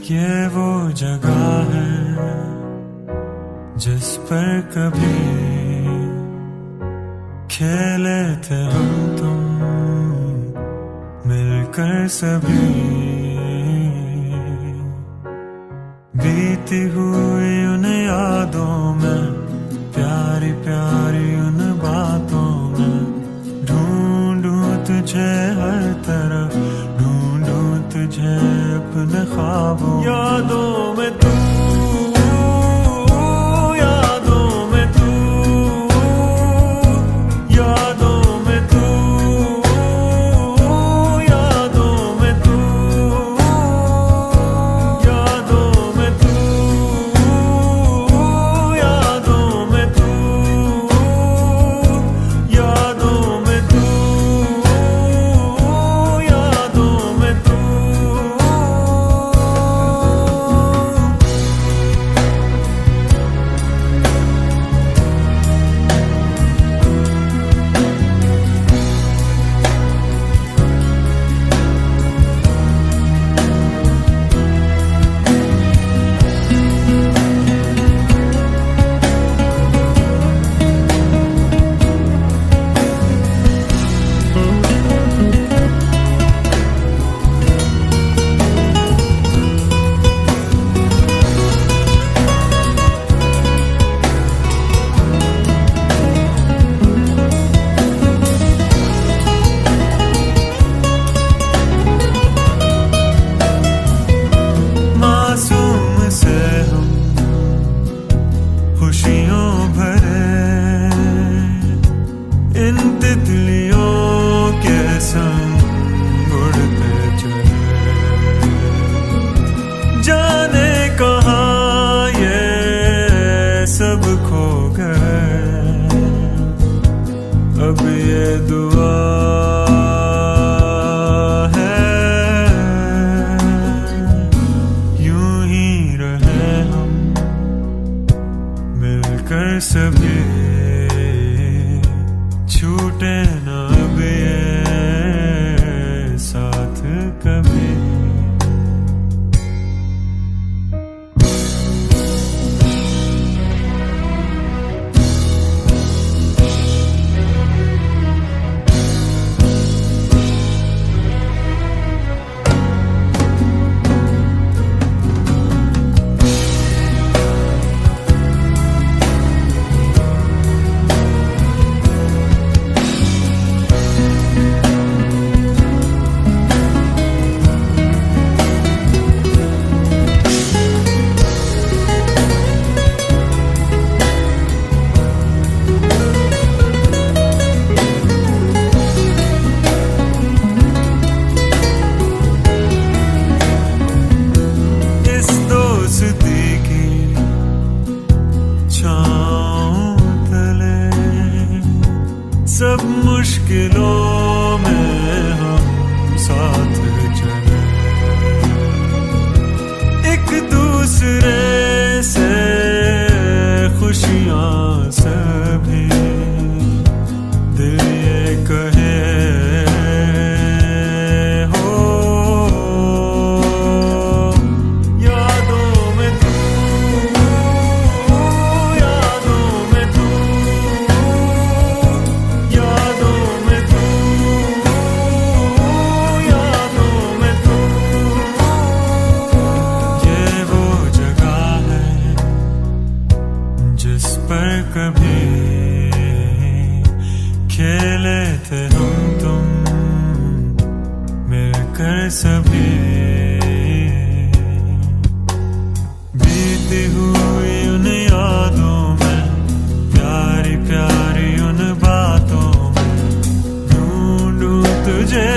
ये वो जगह है जिस पर कभी खेले थे हम तुम मिलकर सभी। बीती हुई उन यादों में, प्यारी प्यारी उन बातों में, ढूंढूं तुझे हर तरफ, ढूंढूं तुझे अपने ख्वाबों यादों में तू, यादों में तू, यादों में तू, यादों में तू, यादों में तू, यादों में तू, यादों में तू, यादों में तू। खुशियों भरे इन तितलियों के संग उड़ते चले, जाने कहाँ ये सब खो गए। अब ये दुआ है यूं ही रहे हम मिलकर सभी, छूटे न अब ये साथ कभी। सब मुश्किलों में हम साथ चले, एक दूसरे से खुशियां सभी, दिल ये कहे हो यादों में तू, यादों में तू, यादों में तू, यादों में तू। ये वो जगह है जिस पर कभी खेले थे हम तुम मिलकर सभी। बीती हुई उन यादों में, प्यारी प्यारी उन बातों में, ढूंढूं तुझे